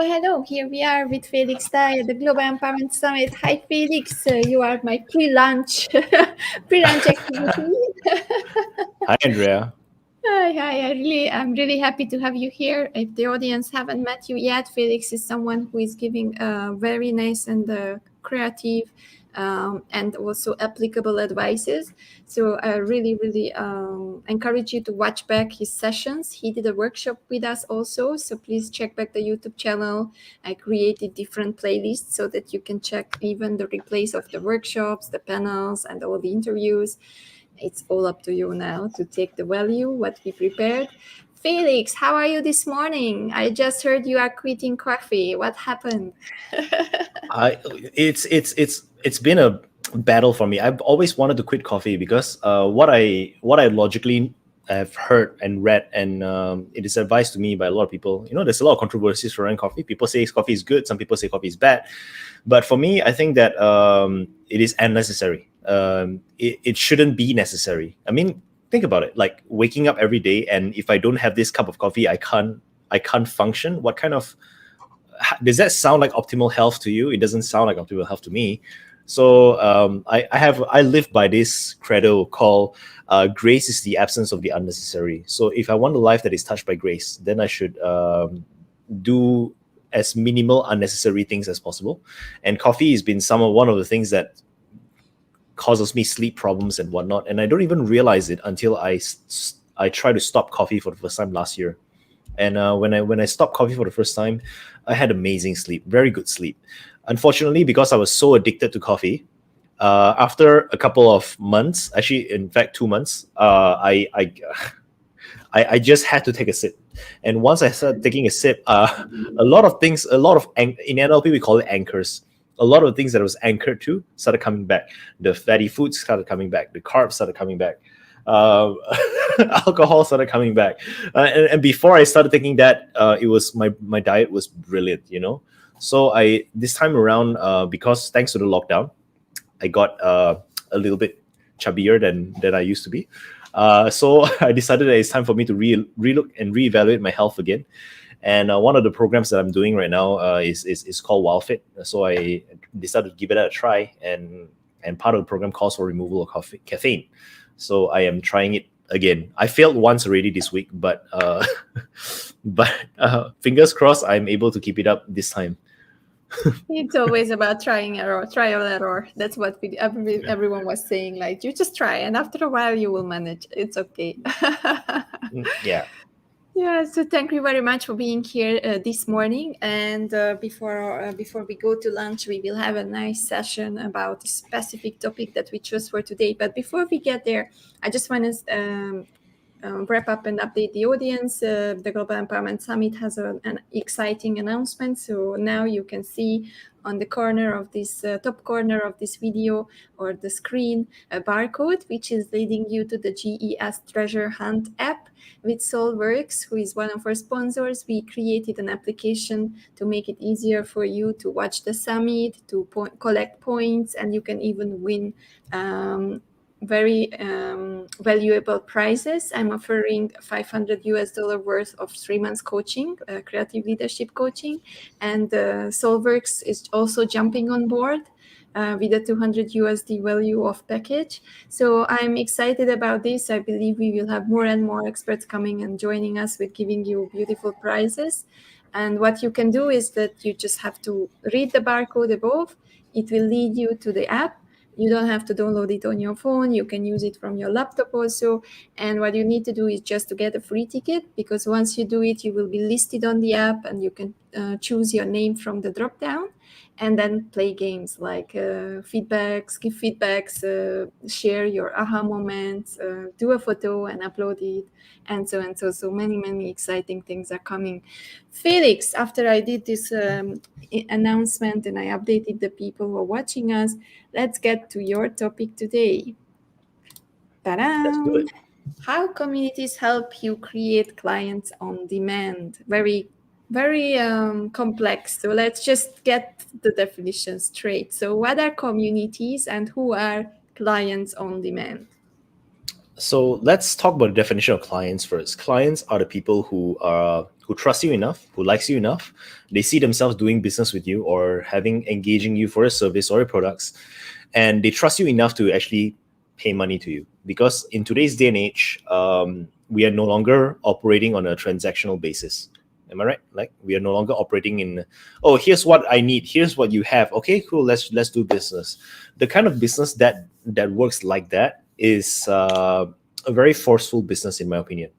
Hello. Here we are with Felix Dai at the Global Empowerment Summit. Hi, Felix. You are my pre-lunch activity. Hi, Andrea. Hi. I'm really happy to have you here. If the audience haven't met you yet, Felix is someone who is giving very nice and creative and also applicable advices. So I really encourage you to watch back his sessions. He did a workshop with us also. So please check back the YouTube channel. I created different playlists so that you can check even the replays of the workshops, the panels, and all the interviews. It's all up to you now to take the value, what we prepared. Felix, how are you this morning? I just heard you are quitting coffee. What happened? It's been a battle for me. I've always wanted to quit coffee because what I logically have heard and read, and it is advised to me by a lot of people. There's a lot of controversies surrounding coffee. People say coffee is good. Some people say coffee is bad. But for me, I think that it is unnecessary. It shouldn't be necessary. I mean, think about it. Like waking up every day, and if I don't have this cup of coffee, I can't function. What kind of does that sound like optimal health to you? It doesn't sound like optimal health to me. So I live by this credo called grace is the absence of the unnecessary. So if I want a life that is touched by grace, then I should do as minimal unnecessary things as possible. And coffee has been one of the things that causes me sleep problems and whatnot. And I don't even realize it until I tried to stop coffee for the first time last year. And when I stopped coffee for the first time, I had amazing sleep, very good sleep. Unfortunately, because I was so addicted to coffee, after a couple of months, actually, in fact, 2 months, I just had to take a sip. And once I started taking a sip, a lot of in NLP we call it anchors. A lot of things that I was anchored to started coming back. The fatty foods started coming back. The carbs started coming back. Alcohol started coming back, and before I started taking that, it was my diet was brilliant, So this time around, because thanks to the lockdown, I got a little bit chubbier than I used to be. So I decided that it's time for me to relook and reevaluate my health again. And one of the programs that I'm doing right now is called WildFit. So I decided to give it a try, and part of the program calls for removal of caffeine. So I am trying it again. I failed once already this week, but fingers crossed I'm able to keep it up this time. It's always about trial error. That's what everyone was saying. Like, you just try, and after a while you will manage. It's okay. Yeah. Yeah, so thank you very much for being here this morning. And before we go to lunch, we will have a nice session about a specific topic that we chose for today. But before we get there, I just want to wrap up and update the audience. The Global Empowerment Summit has an exciting announcement. So now you can see on the corner of this top corner of this video or the screen a barcode, which is leading you to the GES Treasure Hunt app. With SoulWorks, who is one of our sponsors, we created an application to make it easier for you to watch the summit, to collect points, and you can even win very valuable prizes. I'm offering $500 worth of 3 months coaching, creative leadership coaching, and SoulWorks is also jumping on board with a $200 value of package. So I'm excited about this. I believe we will have more and more experts coming and joining us with giving you beautiful prizes. And what you can do is that you just have to read the barcode above. It will lead you to the app. You don't have to download it on your phone. You can use it from your laptop also. And what you need to do is just to get a free ticket, because once you do it, you will be listed on the app and you can choose your name from the drop down. and then play games like feedbacks, give feedbacks, share your aha moments, do a photo and upload it, and so and so. So many exciting things are coming. Felix, after I did this announcement and I updated the people who are watching us, let's get to your topic today. Let's do Ta-da! it. How communities help you create clients on demand? Very complex. So let's just get the definition straight. So what are communities and who are clients on demand? So let's talk about the definition of clients first. Clients are the people who trust you enough, who likes you enough. They see themselves doing business with you or having engaging you for a service or a products, and they trust you enough to actually pay money to you. Because in today's day and age, we are no longer operating on a transactional basis. Am I right? Like, we are no longer operating in, oh, here's what I need, here's what you have. Okay, cool. Let's do business. The kind of business that works like that is a very forceful business, in my opinion.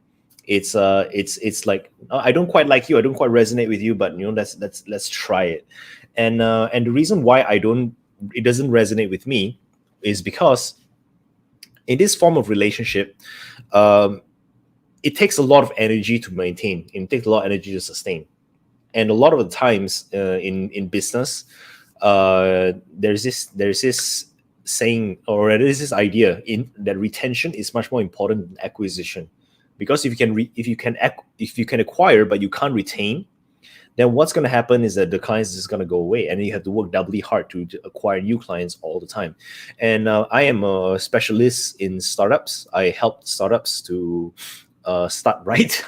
It's like, I don't quite like you, I don't quite resonate with you, but let's try it. And the reason why it doesn't resonate with me is because in this form of relationship, it takes a lot of energy to maintain. It takes a lot of energy to sustain. And a lot of the times in business, there's this saying, or there's this idea in that retention is much more important than acquisition. Because if you can acquire but you can't retain, then what's going to happen is that the clients is going to go away, and you have to work doubly hard to acquire new clients all the time. And I am a specialist in startups. I help startups to start right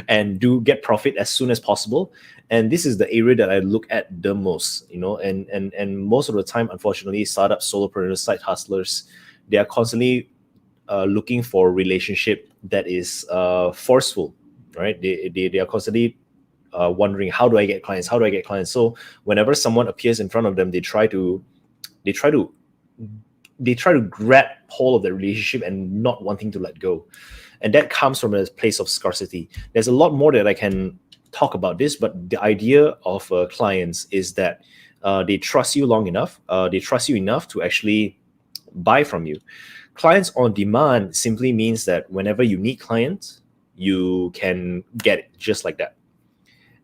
and do get profit as soon as possible. And this is the area that I look at the most, and most of the time, unfortunately, startups, solopreneurs, side hustlers, they are constantly looking for a relationship that is forceful, right? They are constantly wondering, how do I get clients? How do I get clients? So whenever someone appears in front of them, they try to grab hold of the relationship and not wanting to let go. And that comes from a place of scarcity. There's a lot more that I can talk about this, but the idea of clients is that they trust you long enough. They trust you enough to actually buy from you. Clients on demand simply means that whenever you need clients, you can get it just like that.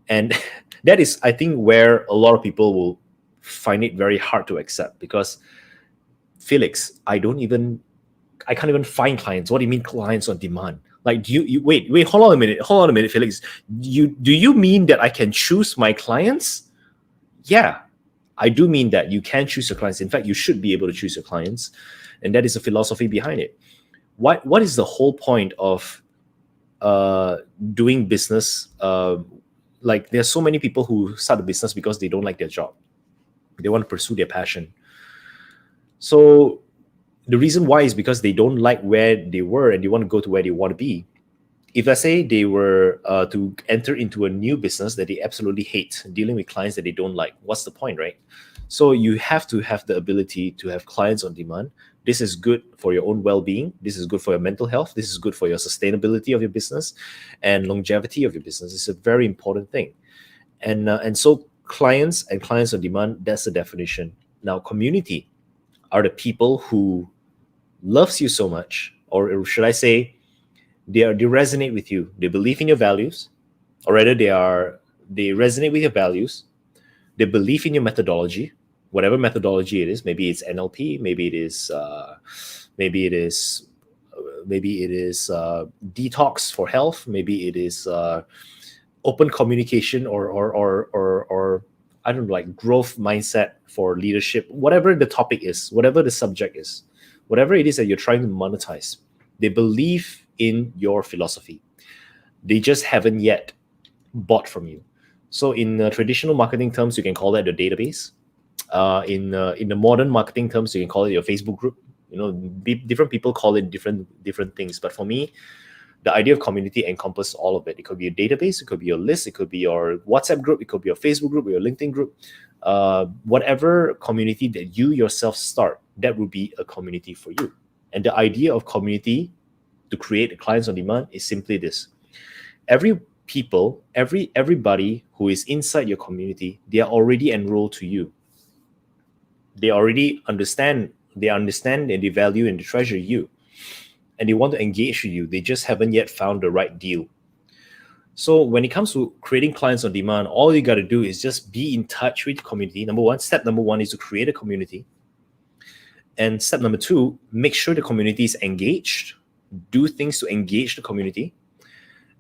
And that is, I think, where a lot of people will find it very hard to accept. Because, Felix, I can't even find clients. What do you mean clients on demand? Like, do you wait, hold on a minute, Felix. Do you mean that I can choose my clients? Yeah, I do mean that you can choose your clients. In fact, you should be able to choose your clients. And that is a philosophy behind it. What is the whole point of doing business? Like, there's so many people who start a business because they don't like their job. They want to pursue their passion. So the reason why is because they don't like where they were and they want to go to where they want to be. If, let's say, they were to enter into a new business that they absolutely hate, dealing with clients that they don't like, what's the point, right? So you have to have the ability to have clients on demand. This is good for your own well-being. This is good for your mental health. This is good for your sustainability of your business and longevity of your business. It's a very important thing. And so clients and clients on demand, that's the definition. Now, community are the people who loves you so much, or should I say, they resonate with you. They believe in your values, or rather, they resonate with your values. They believe in your methodology, whatever methodology it is. Maybe it's NLP. Maybe it is detox for health. Maybe it is open communication, or I don't know, like growth mindset for leadership. Whatever the topic is, whatever the subject is, whatever it is that you're trying to monetize, they believe in your philosophy. They just haven't yet bought from you. So in traditional marketing terms, you can call that the database. In the modern marketing terms, you can call it your Facebook group. Different people call it different things. But for me, the idea of community encompasses all of it. It could be a database, it could be your list, it could be your WhatsApp group, it could be your Facebook group or your LinkedIn group. Whatever community that you yourself start, that would be a community for you. And the idea of community to create clients on demand is simply this. Every people, everybody who is inside your community, they are already enrolled to you. They already understand, and they value and they treasure you, and they want to engage with you. They just haven't yet found the right deal. So when it comes to creating clients on demand, all you got to do is just be in touch with the community. Step number one is to create a community. And step number two, make sure the community is engaged. Do things to engage the community.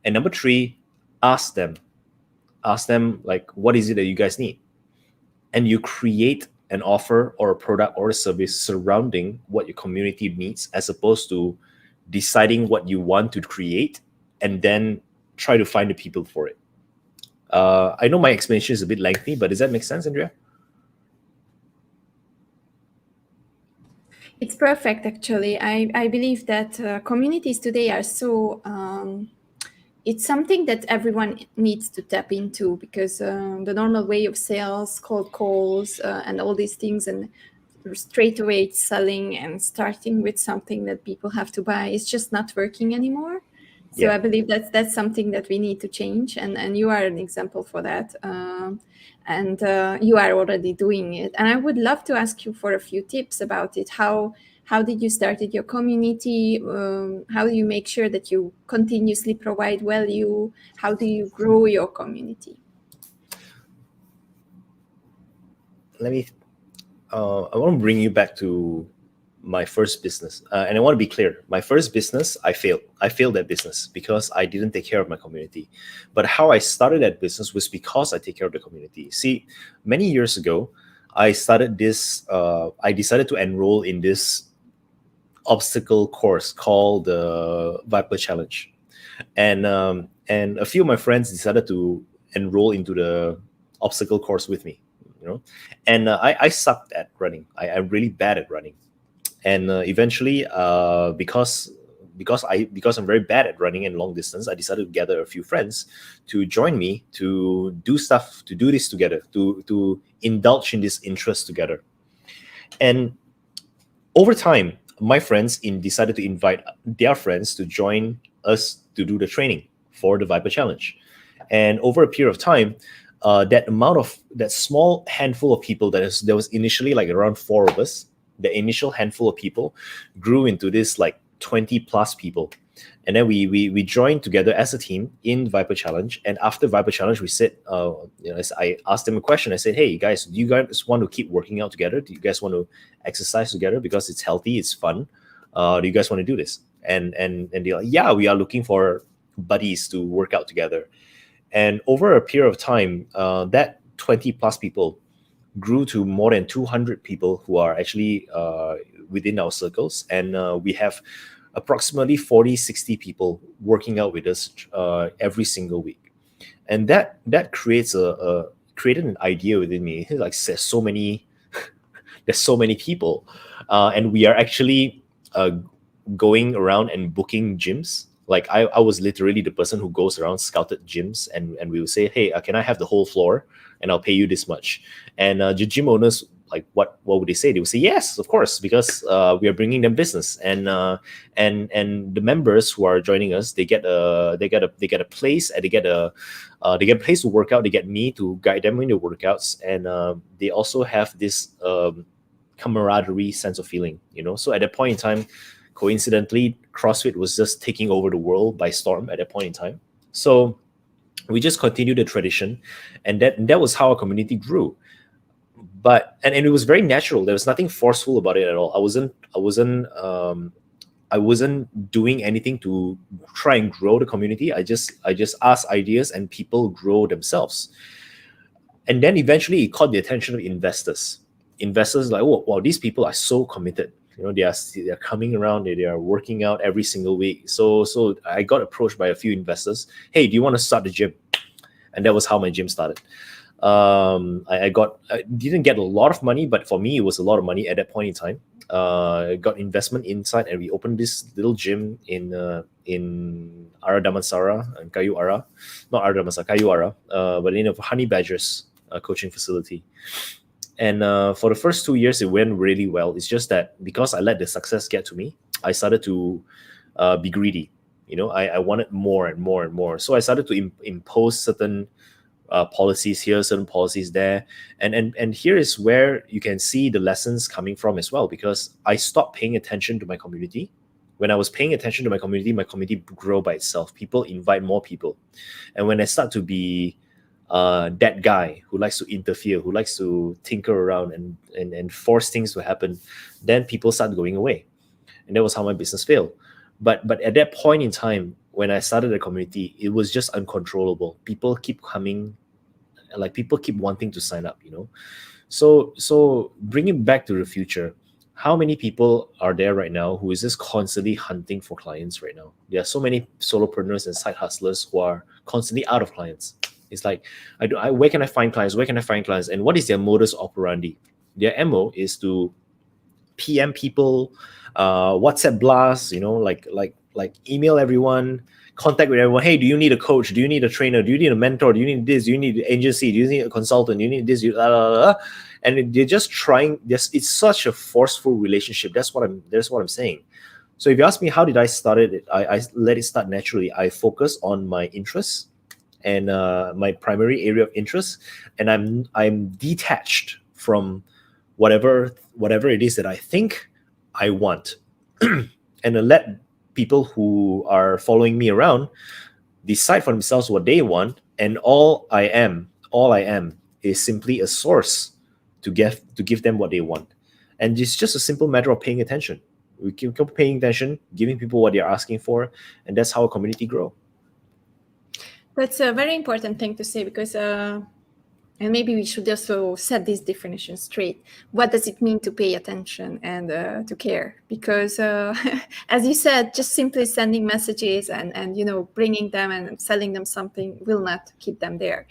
And number three, ask them like, what is it that you guys need? And you create an offer or a product or a service surrounding what your community needs, as opposed to deciding what you want to create and then try to find the people for it. I know my explanation is a bit lengthy, but does that make sense, Andrea? It's perfect, actually. I believe that communities today are so... it's something that everyone needs to tap into, because the normal way of sales, cold calls, and all these things, and straight away selling and starting with something that people have to buy, is just not working anymore. So Yeah. I believe that's something that we need to change, and you are an example for that. And you are already doing it. And I would love to ask you for a few tips about it. How did you start your community? How do you make sure that you continuously provide value? How do you grow your community? I want to bring you back to my first business. And I want to be clear. My first business, I failed. I failed that business because I didn't take care of my community. But how I started that business was because I take care of the community. See, many years ago, I started this, I decided to enroll in this obstacle course called the Viper Challenge. And a few of my friends decided to enroll into the obstacle course with me, and I sucked at running. I'm really bad at running. And eventually, because I'm very bad at running and long distance, I decided to gather a few friends to join me to do this together, to indulge in this interest together. And over time, my friends decided to invite their friends to join us to do the training for the Viper Challenge. And over a period of time, that small handful of people, there was initially like around 4 of us. The initial handful of people grew into this like 20 plus people. And then we joined together as a team in Viper Challenge. And after Viper Challenge, we said, I asked them a question. I said, hey guys, do you guys want to keep working out together? Do you guys want to exercise together because it's healthy, it's fun? Do you guys want to do this? And they're like, yeah, we are looking for buddies to work out together. And over a period of time, that 20 plus people grew to more than 200 people who are actually within our circles. And we have approximately 40-60 people working out with us every single week. And that created an idea within me. It's like there's so many people, and we are actually going around and booking gyms. Like I was literally the person who goes around, scouted gyms, and we would say, hey, can I have the whole floor and I'll pay you this much? And the gym owners, like, what would they say? They would say yes, of course, because we are bringing them business. And the members who are joining us, they get a place, and they get a place to work out. They get me to guide them in the workouts, and they also have this camaraderie sense of feeling. So at that point in time, coincidentally, CrossFit was just taking over the world by storm at that point in time. So we just continued the tradition, and that was how our community grew. But and it was very natural. There was nothing forceful about it at all. I wasn't doing anything to try and grow the community. I just asked ideas, and people grow themselves. And then eventually it caught the attention of investors. Investors like, oh wow, these people are so committed. They are coming around. They are working out every single week. So I got approached by a few investors. Hey, do you want to start the gym? And that was how my gym started. I didn't get a lot of money, but for me it was a lot of money at that point in time. I got investment inside, and we opened this little gym in Ara Damansara and Kayu Ara, not Ara Damansara, Kayu Ara, by the name of Honey Badgers coaching facility. And for the first 2 years, it went really well. It's just that because I let the success get to me, I started to be greedy. I wanted more and more and more. So I started to impose certain policies here, certain policies there, and here is where you can see the lessons coming from as well, because I stopped paying attention to my community. When I was paying attention to my community grow by itself. People invite more people, and when I start to be that guy who likes to interfere, who likes to tinker around and force things to happen, then people start going away, and that was how my business failed. But at that point in time, when I started the community, it was just uncontrollable. People keep coming, like people keep wanting to sign up. So bringing back to the future, how many people are there right now who is just constantly hunting for clients right now? There are so many solopreneurs and side hustlers who are constantly out of clients. It's like, where can I find clients? Where can I find clients? And what is their modus operandi? Their MO is to PM people, WhatsApp blasts, like email everyone, contact with everyone. Hey, do you need a coach? Do you need a trainer? Do you need a mentor? Do you need this? Do you need an agency? Do you need a consultant? Do you need this? Blah, blah, blah. And they're just trying. It's such a forceful relationship. That's what I'm saying. So if you ask me, how did I start it? I let it start naturally. I focus on my interests and my primary area of interest, and I'm detached from whatever it is that I think I want, and let people who are following me around decide for themselves what they want. And all I am is simply a source to give them what they want. And it's just a simple matter of paying attention. We keep paying attention, giving people what they're asking for, and that's how a community grow. That's a very important thing to say, because and maybe we should also set this definition straight. What does it mean to pay attention and to care? Because as you said, just simply sending messages and bringing them and selling them something will not keep them there.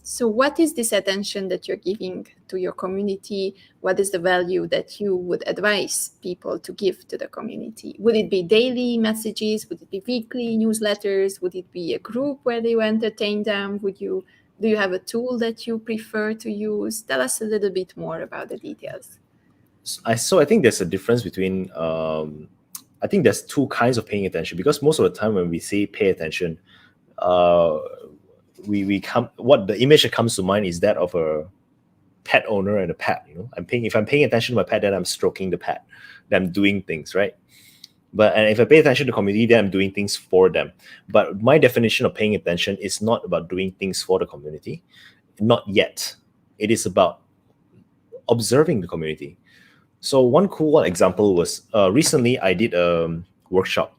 So what is this attention that you're giving to your community? What is the value that you would advise people to give to the community? Would it be daily messages? Would it be weekly newsletters? Would it be a group where they entertain them? Do you have a tool that you prefer to use? Tell us a little bit more about the details. So I think there's a difference between, I think there's two kinds of paying attention, because most of the time when we say pay attention, what the image that comes to mind is that of a pet owner and a pet. If I'm paying attention to my pet, then I'm stroking the pet, then I'm doing things, right? And if I pay attention to the community, then I'm doing things for them. But my definition of paying attention is not about doing things for the community, not yet. It is about observing the community. So one cool example was recently I did a workshop.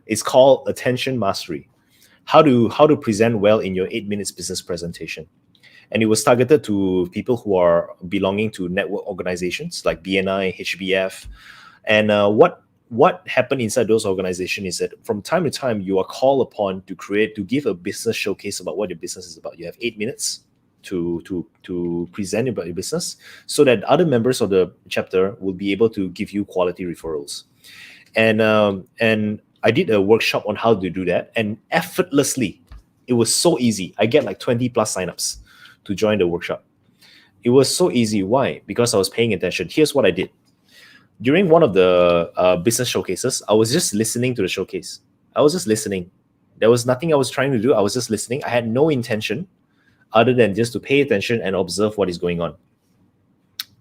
It's called Attention Mastery. How to present well in your 8 minutes business presentation. And it was targeted to people who are belonging to network organizations like BNI, HBF. And what happened inside those organizations is that from time to time, you are called upon to give a business showcase about what your business is about. You have 8 minutes to present about your business, so that other members of the chapter will be able to give you quality referrals. And I did a workshop on how to do that, and effortlessly, it was so easy. I get like 20 plus signups to join the workshop. It was so easy. Why? Because I was paying attention. Here's what I did. During one of the business showcases, I was just listening to the showcase. I was just listening. There was nothing I was trying to do. I was just listening. I had no intention other than just to pay attention and observe what is going on.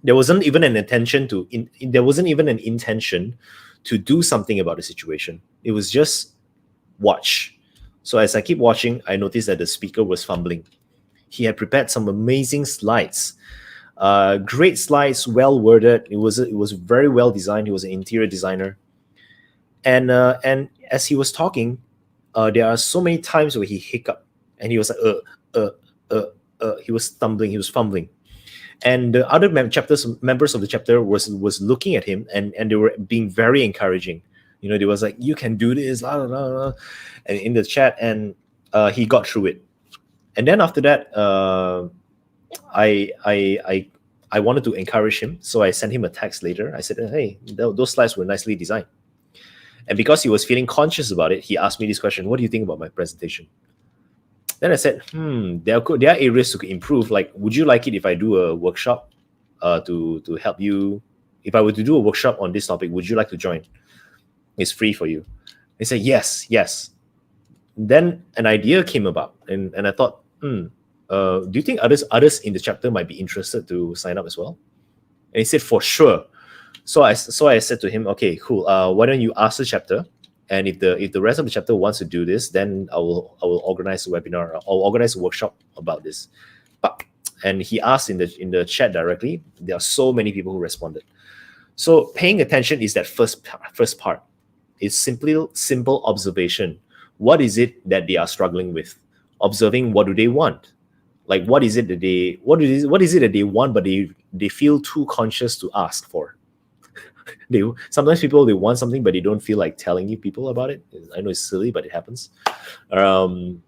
There wasn't even an intention to do something about the situation. It was just watch. So as I keep watching, I noticed that the speaker was fumbling. He had prepared some amazing slides. Great slides, well worded. It was very well designed. He was an interior designer, and as he was talking, there are so many times where he hiccuped, and he was like he was stumbling, he was fumbling, and the other members of the chapter was looking at him, and they were being very encouraging. They was like, you can do this, blah, blah, blah, and in the chat, and he got through it. And then after that, I wanted to encourage him, so I sent him a text later. I said, hey, those slides were nicely designed. And because he was feeling conscious about it, he asked me this question: what do you think about my presentation? Then I said, there are areas to improve. Like, would you like it if I do a workshop to help you? If I were to do a workshop on this topic, would you like to join? It's free for you. He said, yes. then an idea came about, and I thought, do you think others in the chapter might be interested to sign up as well? And he said, for sure. So I said to him, okay, cool. Why don't you ask the chapter, and if the rest of the chapter wants to do this, then I will organize a webinar. I'll organize a workshop about this. And he asked in the chat directly. There are so many people who responded. So paying attention is that first part. It's simple observation. What is it that they are struggling with? Observing, what do they want? Like, what is it that they want, but they feel too conscious to ask for? Sometimes people, they want something, but they don't feel like telling you people about it. I know it's silly, but it happens. And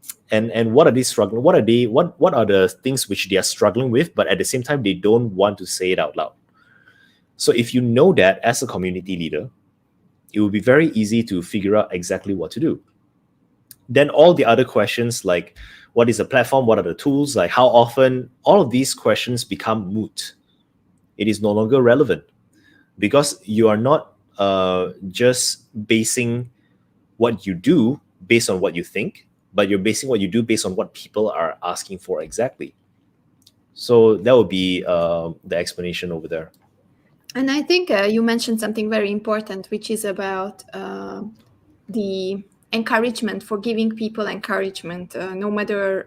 what are they struggling? What are the things which they are struggling with, but at the same time they don't want to say it out loud? So if you know that as a community leader, it will be very easy to figure out exactly what to do. Then all the other questions, like what is a platform, what are the tools, like how often, all of these questions become moot. It is no longer relevant, because you are not just basing what you do based on what you think, but you're basing what you do based on what people are asking for exactly. So that would be the explanation over there. And I think you mentioned something very important, which is about the encouragement, for giving people encouragement, no matter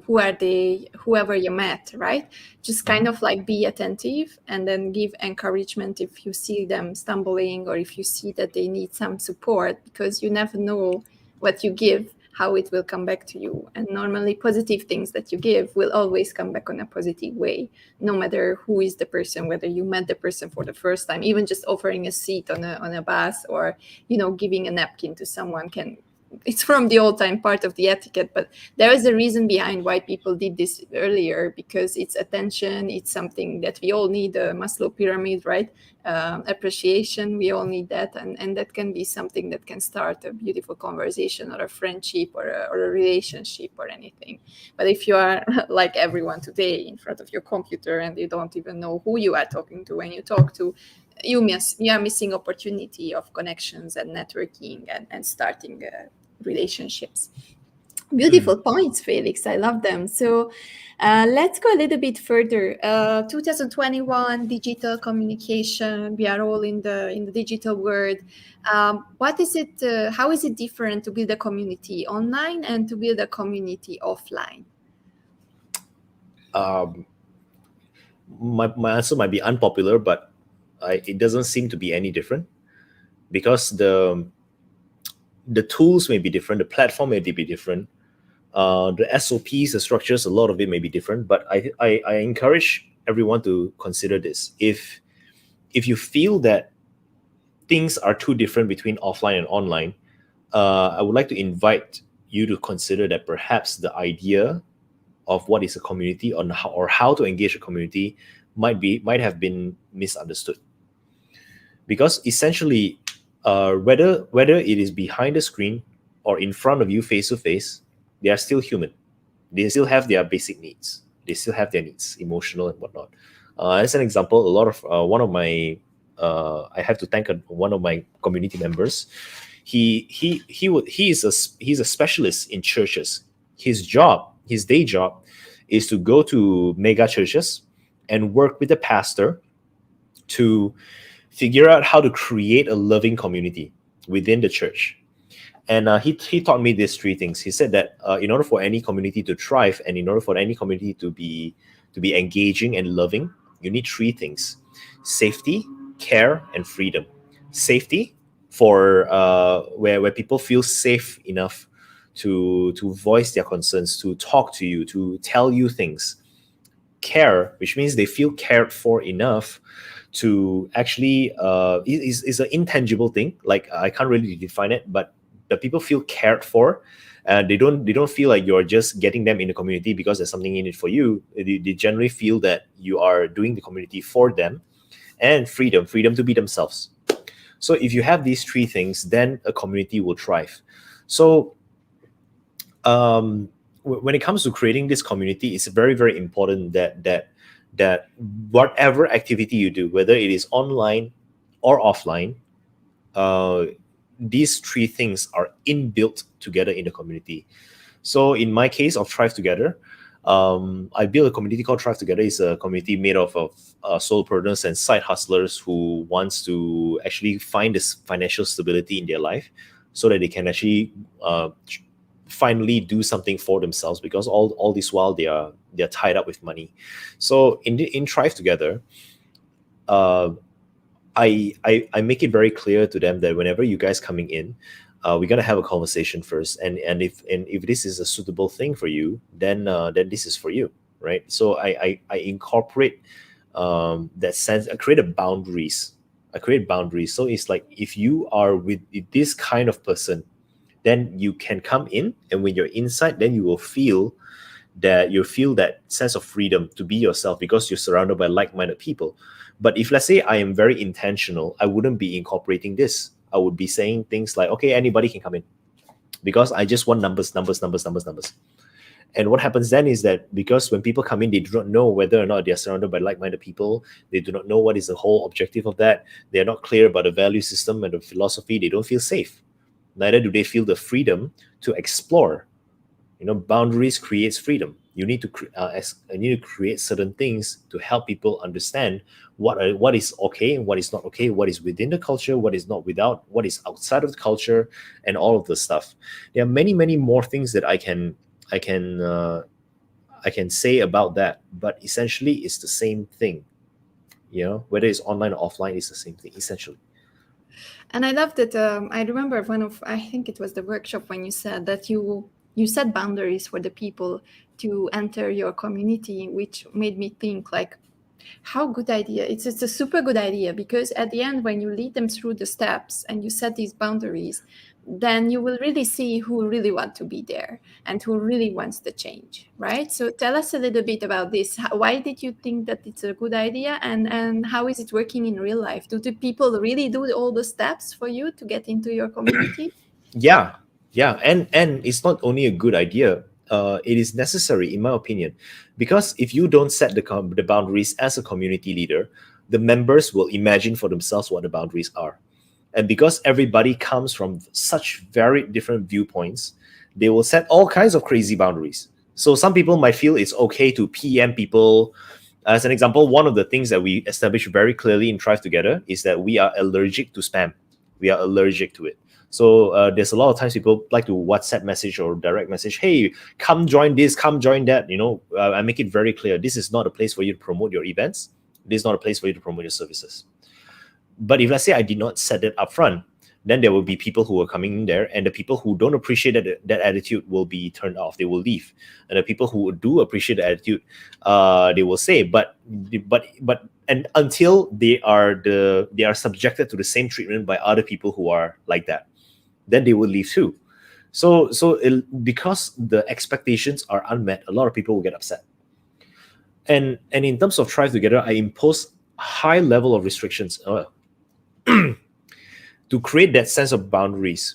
whoever you met, right? Just kind of like be attentive and then give encouragement if you see them stumbling, or if you see that they need some support, because you never know what you give, how it will come back to you. And normally positive things that you give will always come back on a positive way, no matter who is the person, whether you met the person for the first time. Even just offering a seat on a bus, or giving a napkin to someone it's from the old time part of the etiquette, but there is a reason behind why people did this earlier, because it's attention. It's something that we all need, a Maslow pyramid, right? Appreciation, we all need that, and that can be something that can start a beautiful conversation, or a friendship, or a relationship, or anything. But if you are like everyone today in front of your computer and you don't even know who you are talking to when you talk to, you are missing opportunity of connections and networking and starting relationships. Beautiful points, Felix. I love them. So let's go a little bit further. 2021, digital communication. We are all in the digital world. What is it? How is it different to build a community online and to build a community offline? My answer might be unpopular, but it doesn't seem to be any different, because the tools may be different, the platform may be different, the SOPs, the structures, a lot of it may be different. But I encourage everyone to consider this. If you feel that things are too different between offline and online, I would like to invite you to consider that perhaps the idea of what is a community, or how to engage a community might have been misunderstood. Because essentially, whether it is behind the screen or in front of you face to face, they are still human. They still have their basic needs. They still have their needs, emotional and whatnot. As an example, a lot of one of my I have to thank one of my community members. He's a specialist in churches. His day job, is to go to mega churches and work with the pastor to figure out how to create a loving community within the church. And he taught me these three things. He said that in order for any community to thrive, and in order for any community to be engaging and loving, you need three things: safety, care, and freedom. Safety, for where people feel safe enough to voice their concerns, to talk to you, to tell you things. Care, which means they feel cared for enough to actually is an intangible thing. Like, I can't really define it, but the people feel cared for. They don't feel like you're just getting them in the community because there's something in it for you. They generally feel that you are doing the community for them. And freedom to be themselves. So if you have these three things, then a community will thrive. So when it comes to creating this community, it's very, very important that whatever activity you do, whether it is online or offline, these three things are inbuilt together in the community. So in my case of Thrive Together, I built a community called Thrive Together. It's a community made of solopreneurs and side hustlers who wants to actually find this financial stability in their life so that they can actually finally do something for themselves, because all this while they're tied up with money. So in Thrive Together, I make it very clear to them that whenever you guys coming in, we're gonna have a conversation first, and if this is a suitable thing for you, then this is for you, right? So I incorporate that sense. I create boundaries. So it's like, if you are with this kind of person, then you can come in, and when you're inside, then you will feel that sense of freedom to be yourself, because you're surrounded by like-minded people. But if, let's say, I am very intentional, I wouldn't be incorporating this. I would be saying things like, okay, anybody can come in, because I just want numbers. And what happens then is that, because when people come in, they do not know whether or not they're surrounded by like-minded people. They do not know what is the whole objective of that. They're not clear about the value system and the philosophy. They don't feel safe. Neither do they feel the freedom to explore. Boundaries creates freedom. You need to create certain things to help people understand what is okay and what is not okay, what is within the culture, what is not without, what is outside of the culture, and all of the stuff. There are many more things that I can say about that, but essentially it's the same thing. Whether it's online or offline, it's the same thing essentially. And I love that. I remember I think it was the workshop when you said that you set boundaries for the people to enter your community, which made me think, like, how good idea. It's a super good idea, because at the end, when you lead them through the steps and you set these boundaries, then you will really see who really want to be there and who really wants the change, right? So tell us a little bit about this. Why did you think that it's a good idea, and how is it working in real life? Do the people really do all the steps for you to get into your community? Yeah, and it's not only a good idea. It is necessary, in my opinion, because if you don't set the boundaries as a community leader, the members will imagine for themselves what the boundaries are. And because everybody comes from such very different viewpoints, they will set all kinds of crazy boundaries. So some people might feel it's okay to PM people. As an example, one of the things that we established very clearly in Thrive Together is that we are allergic to spam. We are allergic to it. So there's a lot of times people like to WhatsApp message or direct message, hey, come join this, come join that. I make it very clear, this is not a place for you to promote your events. This is not a place for you to promote your services. But if, let's say, I did not set it up front, then there will be people who are coming in there, and the people who don't appreciate that attitude will be turned off. They will leave. And the people who do appreciate the attitude, they will say, but and until they are subjected to the same treatment by other people who are like that, then they will leave too. So because the expectations are unmet, a lot of people will get upset. And in terms of Thrive Together, I impose high level of restrictions to create that sense of boundaries.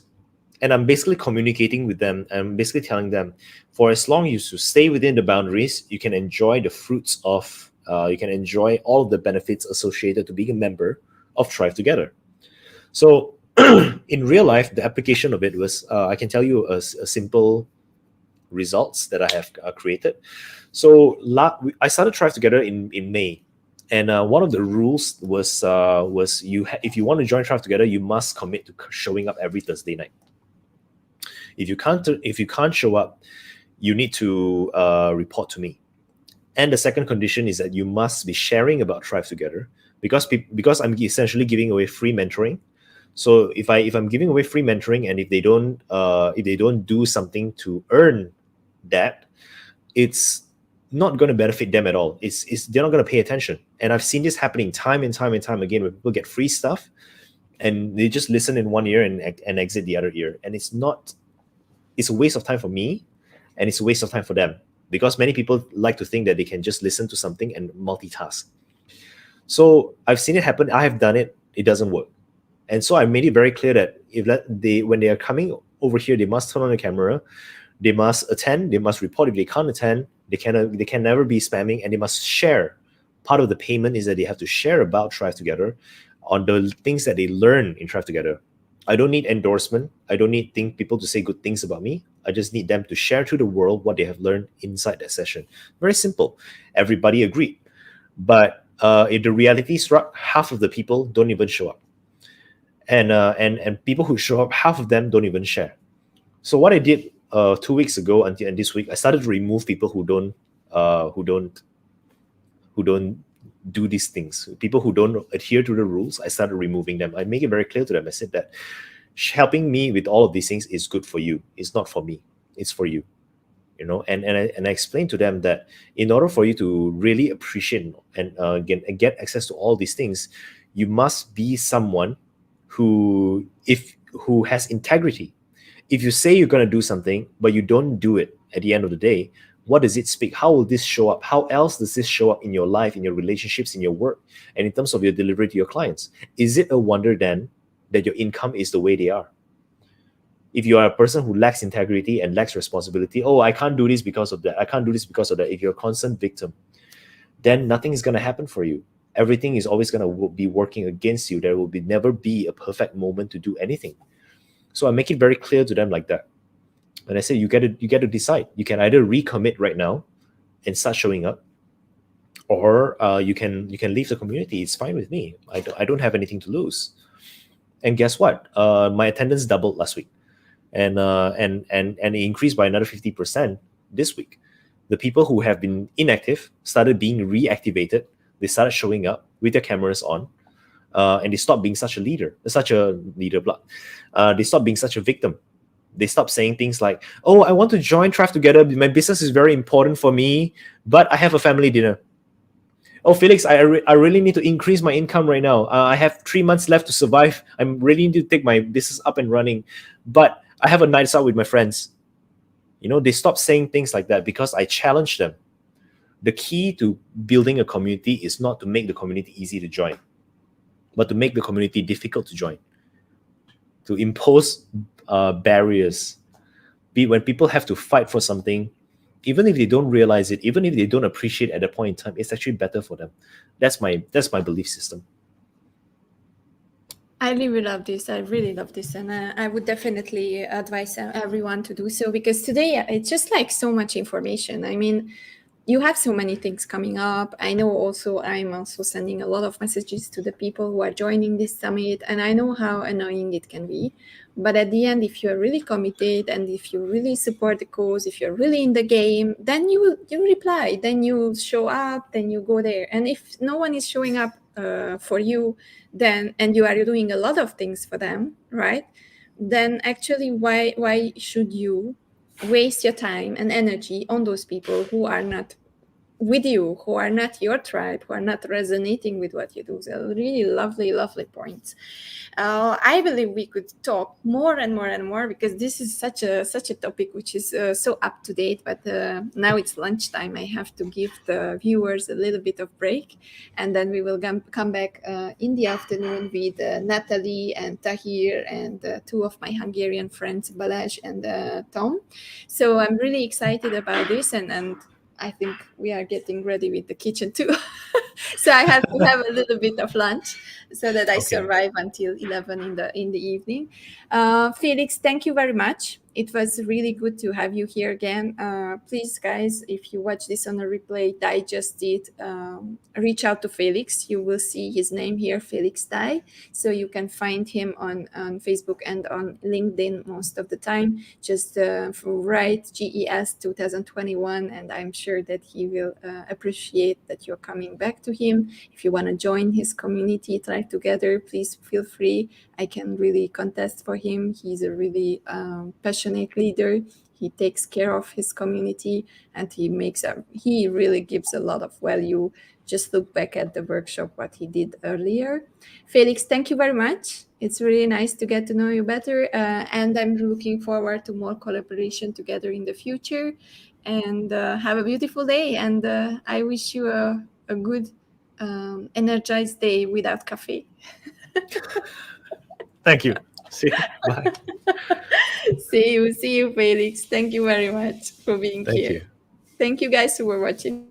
And I'm basically communicating with them. I'm basically telling them, for as long as you stay within the boundaries, you can enjoy the fruits of, you can enjoy all of the benefits associated to being a member of Thrive Together. So in real life, the application of it was, I can tell you a simple results that I have created. So I started Thrive Together in May. And one of the rules was if you want to join Thrive Together, you must commit to showing up every Thursday night. If you can't show up, you need to report to me. And the second condition is that you must be sharing about Thrive Together, because I'm essentially giving away free mentoring. So if I'm giving away free mentoring, and if they don't do something to earn that, it's not going to benefit them at all. They're not going to pay attention. And I've seen this happening time and time again, where people get free stuff and they just listen in one ear and exit the other ear. And it's a waste of time for me, and it's a waste of time for them, because many people like to think that they can just listen to something and multitask. So I've seen it happen. I have done it. It doesn't work. And so I made it very clear that when they are coming over here, they must turn on the camera, they must attend, they must report. If they can't attend, they can never be spamming, and they must share. Part of the payment is that they have to share about Thrive Together on the things that they learn in Thrive Together. I don't need endorsement. I don't need people to say good things about me. I just need them to share to the world what they have learned inside that session. Very simple. Everybody agreed. But if the reality struck, half of the people don't even show up. And people who show up, half of them don't even share. So what I did 2 weeks ago and this week, I started to remove people who don't do these things. People who don't adhere to the rules, I started removing them. I make it very clear to them. I said that helping me with all of these things is good for you. It's not for me. It's for you. And I explained to them that in order for you to really appreciate and get access to all these things, you must be someone who has integrity. If you say you're going to do something but you don't do it at the end of the day, what does it speak? How will this show up? How else does this show up in your life, in your relationships, in your work, and in terms of your delivery to your clients? Is it a wonder then that your income is the way they are? If you are a person who lacks integrity and lacks responsibility, oh, I can't do this because of that, I can't do this because of that. If you're a constant victim, then nothing is going to happen for you. Everything is always going to be working against you. There will never be a perfect moment to do anything. So I make it very clear to them like that. And I say, you get to decide. You can either recommit right now and start showing up, or you can leave the community. It's fine with me. I don't have anything to lose. And guess what? My attendance doubled last week. And it increased by another 50% this week. The people who have been inactive started being reactivated. They started showing up with their cameras on, and they stopped being such a leader. They stopped being such a victim. They stopped saying things like, "Oh, I want to join Thrive Together. My business is very important for me, but I have a family dinner." "Oh, Felix, I really need to increase my income right now. I have 3 months left to survive. I'm really need to take my business up and running, but I have a night out with my friends." They stopped saying things like that because I challenged them. The key to building a community is not to make the community easy to join, but to make the community difficult to join, to impose barriers. When people have to fight for something, even if they don't realize it, even if they don't appreciate it at that point in time, it's actually better for them. That's my belief system. I really love this. I really love this. And I would definitely advise everyone to do so, because today it's just like so much information. I mean, you have so many things coming up. I know also I'm also sending a lot of messages to the people who are joining this summit, and I know how annoying it can be. But at the end, if you're really committed and if you really support the cause, if you're really in the game, then you reply, then you show up, then you go there. And if no one is showing up for you, then, and you are doing a lot of things for them, right? Then actually, why should you waste your time and energy on those people who are not with you, who are not your tribe, who are not resonating with what you do? So really lovely, lovely points. I believe we could talk more and more and more, because this is such a topic which is so up to date. But now it's lunchtime. I have to give the viewers a little bit of break, and then we will come back in the afternoon with Natalie and Tahir and two of my Hungarian friends, Balázs and Tom. So I'm really excited about this, and I think we are getting ready with the kitchen too. So I have to have a little bit of lunch so that I survive until 11 in the evening. Felix, thank you very much. It was really good to have you here again. Please, guys, if you watch this on a replay, digest it, reach out to Felix. You will see his name here, Felix Dai. So you can find him on Facebook and on LinkedIn most of the time. Just write GES 2021, and I'm sure that he will appreciate that you're coming back to him. If you want to join his community, Thrive Together, please feel free. I can really contest for him. He's a really passionate leader. He takes care of his community, and he really gives a lot of value. Just look back at the workshop, what he did earlier. Felix, thank you very much. It's really nice to get to know you better, and I'm looking forward to more collaboration together in the future. And have a beautiful day, and I wish you a good energized day without coffee. Thank you. See you. Bye. See you, Felix. Thank you very much for being here. Thank you. Thank you guys who were watching.